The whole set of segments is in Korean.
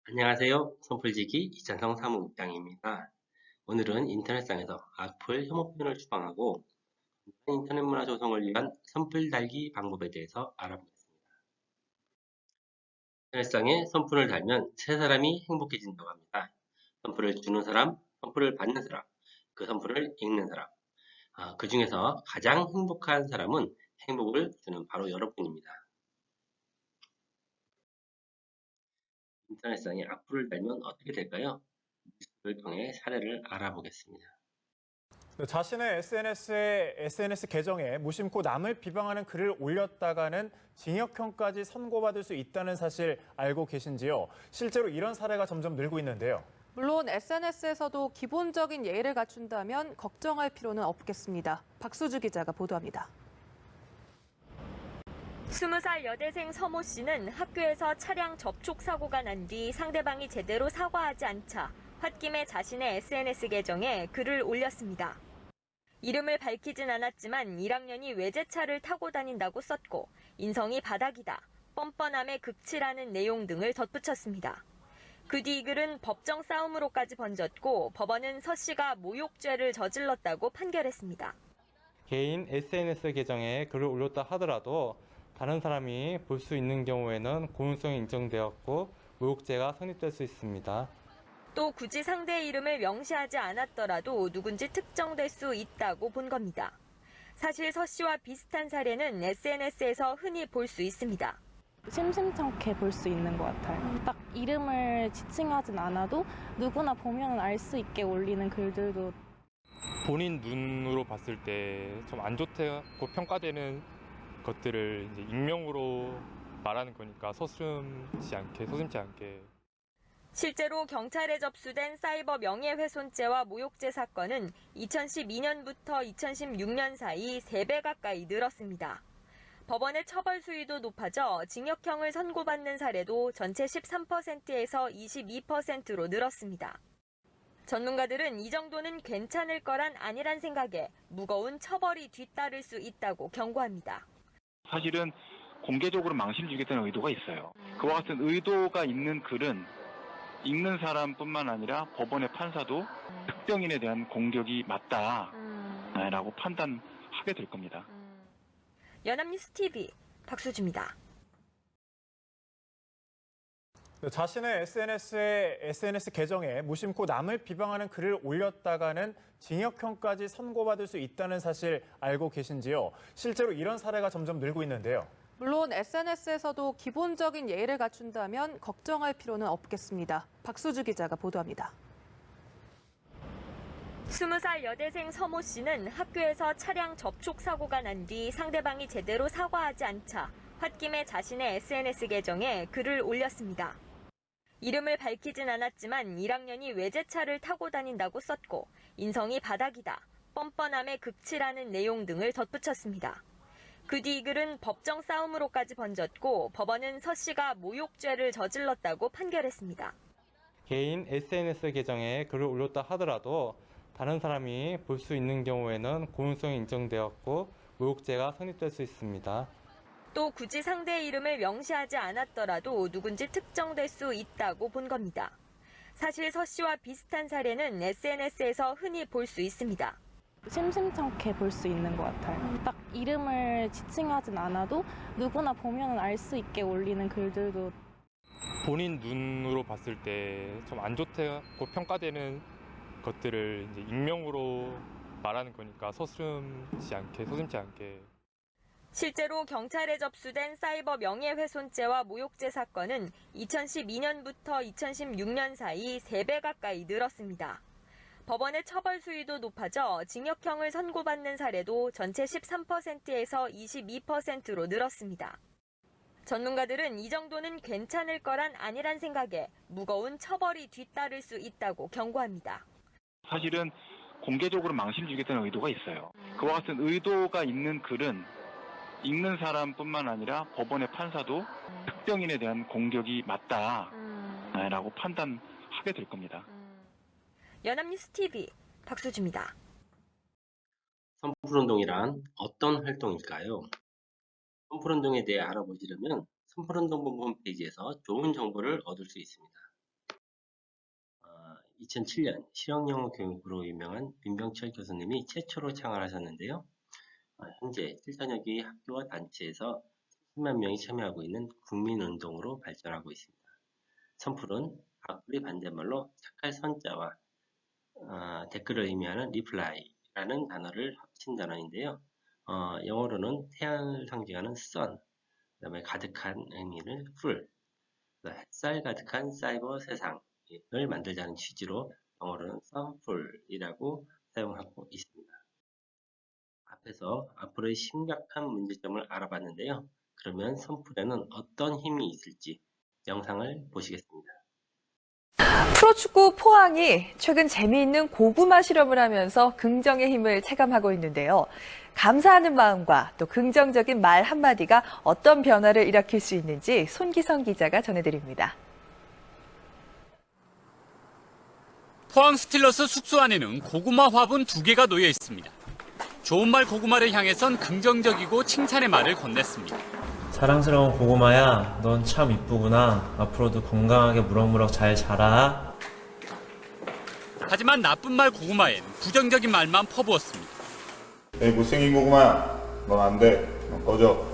안녕하세요. 선풀지기 이찬성 사무국장입니다. 오늘은 인터넷상에서 악플 혐오 표현을 추방하고 인터넷 문화 조성을 위한 선풀 달기 방법에 대해서 알아보겠습니다. 인터넷상에 선풀을 달면 세 사람이 행복해진다고 합니다. 선풀을 주는 사람, 선풀을 받는 사람, 그 선풀을 읽는 사람. 그 중에서 가장 행복한 사람은 행복을 주는 바로 여러분입니다. 인터넷상에 악플을 달면 어떻게 될까요? 뉴스를 통해 사례를 알아보겠습니다. 자신의 SNS 계정에 무심코 남을 비방하는 글을 올렸다가는 징역형까지 선고받을 수 있다는 사실 알고 계신지요? 실제로 이런 사례가 점점 늘고 있는데요. 물론 SNS에서도 기본적인 예의를 갖춘다면 걱정할 필요는 없겠습니다. 박수주 기자가 보도합니다. 20살 여대생 서모 씨는 학교에서 차량 접촉 사고가 난 뒤 상대방이 제대로 사과하지 않자 홧김에 자신의 SNS 계정에 글을 올렸습니다. 이름을 밝히진 않았지만 1학년이 외제차를 타고 다닌다고 썼고 인성이 바닥이다, 뻔뻔함에 극치라는 내용 등을 덧붙였습니다. 그 뒤 글은 법정 싸움으로까지 번졌고 법원은 서 씨가 모욕죄를 저질렀다고 판결했습니다. 개인 SNS 계정에 글을 올렸다 하더라도 다른 사람이 볼 수 있는 경우에는 고의성이 인정되었고 모욕죄가 성립될 수 있습니다. 또 굳이 상대의 이름을 명시하지 않았더라도 누군지 특정될 수 있다고 본 겁니다. 사실 서 씨와 비슷한 사례는 SNS에서 흔히 볼 수 있습니다. 심심찮게 볼 수 있는 것 같아요. 딱 이름을 지칭하진 않아도 누구나 보면 알 수 있게 올리는 글들도 본인 눈으로 봤을 때 좀 안 좋다고 평가되는 것들을 이제 익명으로 말하는 거니까 서슴지 않게. 실제로 경찰에 접수된 사이버 명예훼손죄와 모욕죄 사건은 2012년부터 2016년 사이 3배 가까이 늘었습니다. 법원의 처벌 수위도 높아져 징역형을 선고받는 사례도 전체 13%에서 22%로 늘었습니다. 전문가들은 이 정도는 괜찮을 거란 아니란 생각에 무거운 처벌이 뒤따를 수 있다고 경고합니다. 사실은 공개적으로 망신을 주겠다는 의도가 있어요. 그와 같은 의도가 있는 글은 읽는 사람뿐만 아니라 법원의 판사도 특정인에 대한 공격이 맞다라고 판단하게 될 겁니다. 연합뉴스 TV 박수주입니다. 자신의 SNS 계정에 무심코 남을 비방하는 글을 올렸다가는 징역형까지 선고받을 수 있다는 사실 알고 계신지요? 실제로 이런 사례가 점점 늘고 있는데요. 물론 SNS에서도 기본적인 예의를 갖춘다면 걱정할 필요는 없겠습니다. 박수주 기자가 보도합니다. 20살 여대생 서모 씨는 학교에서 차량 접촉 사고가 난 뒤 상대방이 제대로 사과하지 않자 홧김에 자신의 SNS 계정에 글을 올렸습니다. 이름을 밝히진 않았지만 1학년이 외제차를 타고 다닌다고 썼고 인성이 바닥이다, 뻔뻔함에 극치라는 내용 등을 덧붙였습니다. 그 뒤 글은 법정 싸움으로까지 번졌고 법원은 서 씨가 모욕죄를 저질렀다고 판결했습니다. 개인 SNS 계정에 글을 올렸다 하더라도 다른 사람이 볼 수 있는 경우에는 고의성이 인정되었고 모욕죄가 성립될 수 있습니다. 또 굳이 상대의 이름을 명시하지 않았더라도 누군지 특정될 수 있다고 본 겁니다. 사실 서 씨와 비슷한 사례는 SNS에서 흔히 볼 수 있습니다. 심심찮게 볼 수 있는 것 같아요. 딱 이름을 지칭하진 않아도 누구나 보면 알 수 있게 올리는 글들도 본인 눈으로 봤을 때 좀 안 좋다고 평가되는 것들을 이제 익명으로 말하는 거니까 서슴지 않게. 실제로 경찰에 접수된 사이버 명예훼손죄와 모욕죄 사건은 2012년부터 2016년 사이 3배 가까이 늘었습니다. 법원의 처벌 수위도 높아져 징역형을 선고받는 사례도 전체 13%에서 22%로 늘었습니다. 전문가들은 이 정도는 괜찮을 거란 아니란 생각에 무거운 처벌이 뒤따를 수 있다고 경고합니다. 사실은 공개적으로 망신을 주겠다는 의도가 있어요. 그와 같은 의도가 있는 글은 읽는 사람뿐만 아니라 법원의 판사도 특정인에 대한 공격이 맞다라고 판단하게 될 겁니다. 연합뉴스 TV 박수주입니다. 선풀운동이란 어떤 활동일까요? 선풀운동에 대해 알아보시려면 선풀운동본 홈페이지에서 좋은 정보를 얻을 수 있습니다. 2007년 실용영어 교육으로 유명한 민병철 교수님이 최초로 창안하셨는데요. 현재 7천여 개의 학교와 단체에서 10만 명이 참여하고 있는 국민운동으로 발전하고 있습니다. 선풀은 악플의 반대말로 착할 선자와 댓글을 의미하는 reply라는 단어를 합친 단어인데요. 영어로는 태양을 상징하는 sun, 그 다음에 가득한 의미를 full, 햇살 가득한 사이버 세상을 만들자는 취지로 영어로는 sunful이라고 사용하고 있습니다. 앞에서 앞으로의 심각한 문제점을 알아봤는데요. 그러면 선풀에는 어떤 힘이 있을지 영상을 보시겠습니다. 프로축구 포항이 최근 재미있는 고구마 실험을 하면서 긍정의 힘을 체감하고 있는데요. 감사하는 마음과 또 긍정적인 말 한마디가 어떤 변화를 일으킬 수 있는지 손기성 기자가 전해드립니다. 포항 스틸러스 숙소 안에는 고구마 화분 2개가 놓여 있습니다. 좋은 말 고구마를 향해선 긍정적이고 칭찬의 말을 건넸습니다. 사랑스러운 고구마야, 넌 참 이쁘구나. 앞으로도 건강하게 무럭무럭 잘 자라. 하지만 나쁜 말 고구마엔 부정적인 말만 퍼부었습니다. 에이 못생긴 고구마야, 넌 안 돼. 넌 꺼져.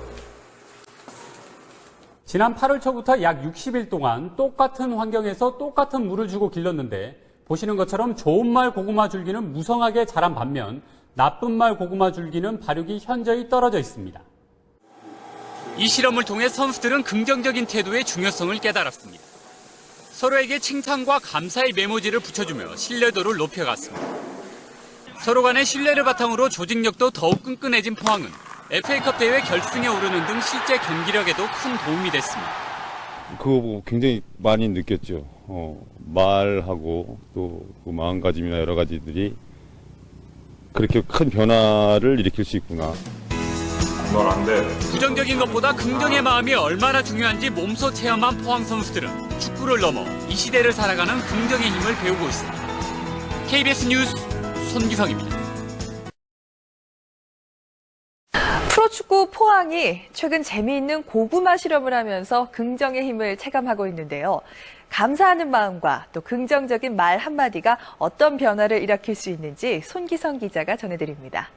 지난 8월 초부터 약 60일 동안 똑같은 환경에서 똑같은 물을 주고 길렀는데 보시는 것처럼 좋은 말 고구마 줄기는 무성하게 자란 반면 나쁜 말 고구마 줄기는 발육이 현저히 떨어져 있습니다. 이 실험을 통해 선수들은 긍정적인 태도의 중요성을 깨달았습니다. 서로에게 칭찬과 감사의 메모지를 붙여주며 신뢰도를 높여갔습니다. 서로 간의 신뢰를 바탕으로 조직력도 더욱 끈끈해진 포항은 FA컵 대회 결승에 오르는 등 실제 경기력에도 큰 도움이 됐습니다. 그거 보고 굉장히 많이 느꼈죠. 말하고 또 그 마음가짐이나 여러 가지들이 그렇게 큰 변화를 일으킬 수 있구나. 넌 안 돼. 부정적인 것보다 긍정의 마음이 얼마나 중요한지 몸소 체험한 포항 선수들은 축구를 넘어 이 시대를 살아가는 긍정의 힘을 배우고 있습니다. KBS 뉴스 손기성입니다. 프로축구 포항이 최근 재미있는 고구마 실험을 하면서 긍정의 힘을 체감하고 있는데요. 감사하는 마음과 또 긍정적인 말 한마디가 어떤 변화를 일으킬 수 있는지 손기성 기자가 전해드립니다.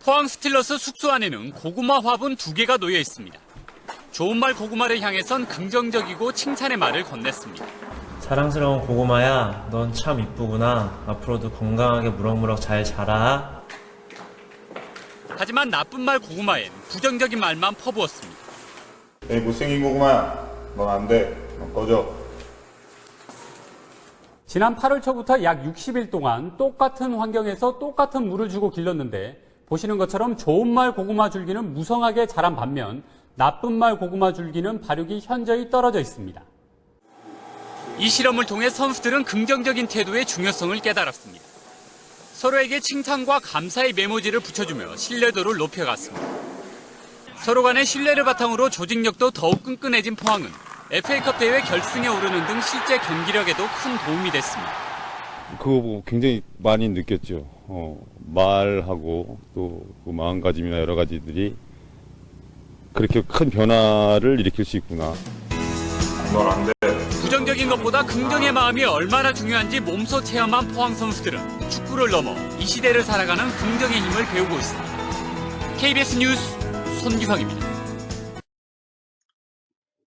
포항 스틸러스 숙소 안에는 고구마 화분 2개가 놓여 있습니다. 좋은 말 고구마를 향해선 긍정적이고 칭찬의 말을 건넸습니다. 사랑스러운 고구마야, 넌 참 이쁘구나. 앞으로도 건강하게 무럭무럭 잘 자라. 하지만 나쁜 말 고구마엔 부정적인 말만 퍼부었습니다. 에이 못생긴 고구마야, 넌 안 돼. 넌 꺼져. 지난 8월 초부터 약 60일 동안 똑같은 환경에서 똑같은 물을 주고 길렀는데 보시는 것처럼 좋은 말 고구마 줄기는 무성하게 자란 반면 나쁜 말 고구마 줄기는 발육이 현저히 떨어져 있습니다. 이 실험을 통해 선수들은 긍정적인 태도의 중요성을 깨달았습니다. 서로에게 칭찬과 감사의 메모지를 붙여주며 신뢰도를 높여갔습니다. 서로 간의 신뢰를 바탕으로 조직력도 더욱 끈끈해진 포항은 FA컵 대회 결승에 오르는 등 실제 경기력에도 큰 도움이 됐습니다. 그거 보고 굉장히 많이 느꼈죠. 말하고 또 그 마음가짐이나 여러 가지들이 그렇게 큰 변화를 일으킬 수 있구나. 넌 안 돼. 부정적인 것보다 긍정의 마음이 얼마나 중요한지 몸소 체험한 포항 선수들은 축구를 넘어 이 시대를 살아가는 긍정의 힘을 배우고 있습니다. KBS 뉴스 손기성입니다.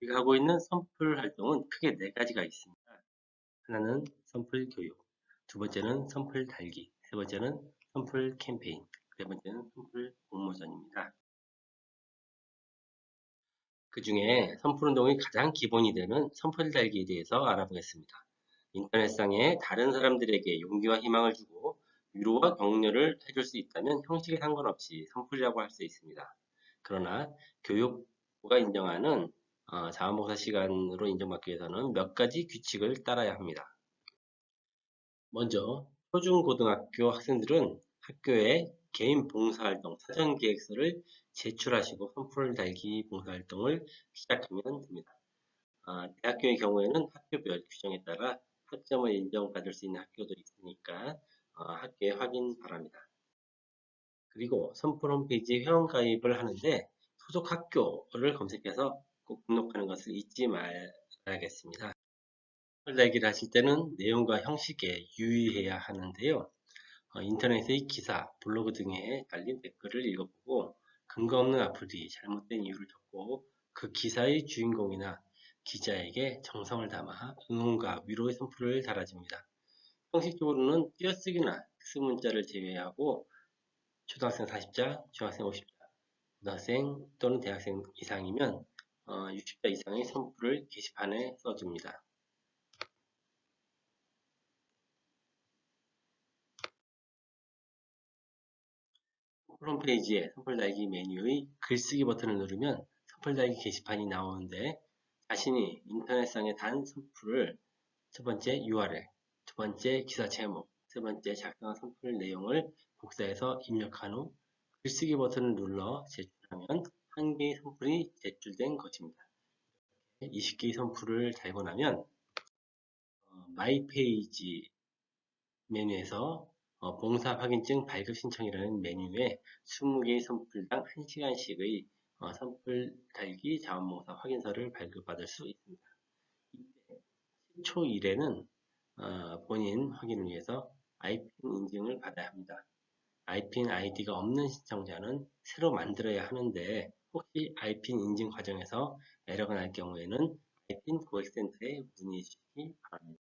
우리가 하고 있는 선풀 활동은 크게 4가지가 있습니다. 하나는 선풀 교육, 두 번째는 선풀 달기, 세 번째는 선풀 캠페인, 네 번째는 선풀 공모전입니다. 그 중에 선풀 운동의 가장 기본이 되는 선풀 달기에 대해서 알아보겠습니다. 인터넷상에 다른 사람들에게 용기와 희망을 주고 위로와 격려를 해줄 수 있다면 형식에 상관없이 선풀이라고 할 수 있습니다. 그러나 교육부가 인정하는 자원봉사 시간으로 인정받기 위해서는 몇 가지 규칙을 따라야 합니다. 먼저 초중고등학교 학생들은 학교에 개인 봉사활동 사전계획서를 제출하시고 선풀 달기 봉사활동을 시작하면 됩니다. 대학교의 경우에는 학교별 규정에 따라 학점을 인정받을 수 있는 학교도 있으니까 학교에 확인 바랍니다. 그리고 선풀 홈페이지에 회원가입을 하는데 소속 학교를 검색해서 꼭 등록하는 것을 잊지 말아야겠습니다. 선풀 달기를 하실 때는 내용과 형식에 유의해야 하는데요. 인터넷의 기사, 블로그 등에 달린 댓글을 읽어보고 근거 없는 악플이 잘못된 이유를 적고 그 기사의 주인공이나 기자에게 정성을 담아 응원과 위로의 선풀을 달아줍니다. 형식적으로는 띄어쓰기나 특수 문자를 제외하고 초등학생 40자, 중학생 50자, 고등학생 또는 대학생 이상이면 60자 이상의 선풀을 게시판에 써줍니다. 홈페이지에 선풀 달기 메뉴의 글쓰기 버튼을 누르면 선풀 달기 게시판이 나오는데 자신이 인터넷상에 단 선풀을 첫 번째 URL, 두 번째 기사 제목, 세 번째 작성한 선풀 내용을 복사해서 입력한 후 글쓰기 버튼을 눌러 제출하면 한 개의 선풀이 제출된 것입니다. 20개의 선풀을 달고 나면 마이 페이지 메뉴에서 봉사 확인증 발급 신청이라는 메뉴에 20개의 선풀당 1시간씩의 선풀 달기 자원봉사 확인서를 발급받을 수 있습니다. 10초 이내는 본인 확인을 위해서 IPN 인증을 받아야 합니다. IPN 아이디가 없는 신청자는 새로 만들어야 하는데 혹시 IPN 인증 과정에서 에러가 날 경우에는 IPN 고객센터에 문의해 주시기 바랍니다.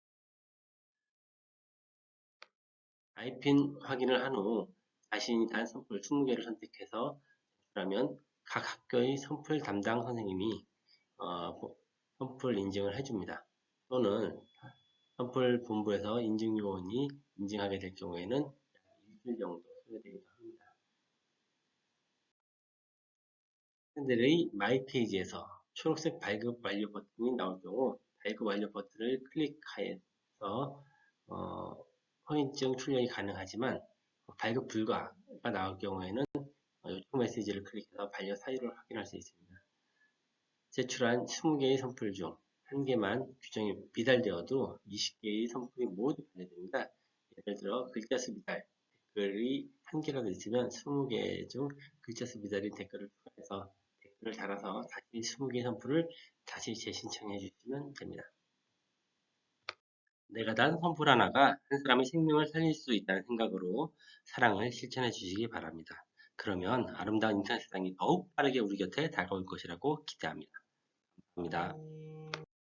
IPN 확인을 한 후 자신이 단 선풀 20개를 선택해서 제출하면 각 학교의 선풀 담당 선생님이 선풀 인증을 해줍니다. 또는 선풀 본부에서 인증요원이 인증하게 될 경우에는 약 일주일 정도 소요되기도 합니다. 학생들의 마이 페이지에서 초록색 발급 완료 버튼이 나올 경우 발급 완료 버튼을 클릭해서 확인증 출력이 가능하지만 발급 불가가 나올 경우에는 요청 메시지를 클릭해서 반려 사유를 확인할 수 있습니다. 제출한 20개의 선풀 중 1개만 규정이 미달되어도 20개의 선풀이 모두 반려됩니다. 예를 들어 글자 수 미달, 댓글이 1개라도 있으면 20개 중 글자 수 미달인 댓글을 추가해서 댓글을 달아서 다시 20개의 선풀을 다시 재신청해 주시면 됩니다. 내가 단 선풀 하나가 한 사람의 생명을 살릴 수 있다는 생각으로 사랑을 실천해 주시기 바랍니다. 그러면 아름다운 인터넷 세상이 더욱 빠르게 우리 곁에 다가올 것이라고 기대합니다. 감사합니다.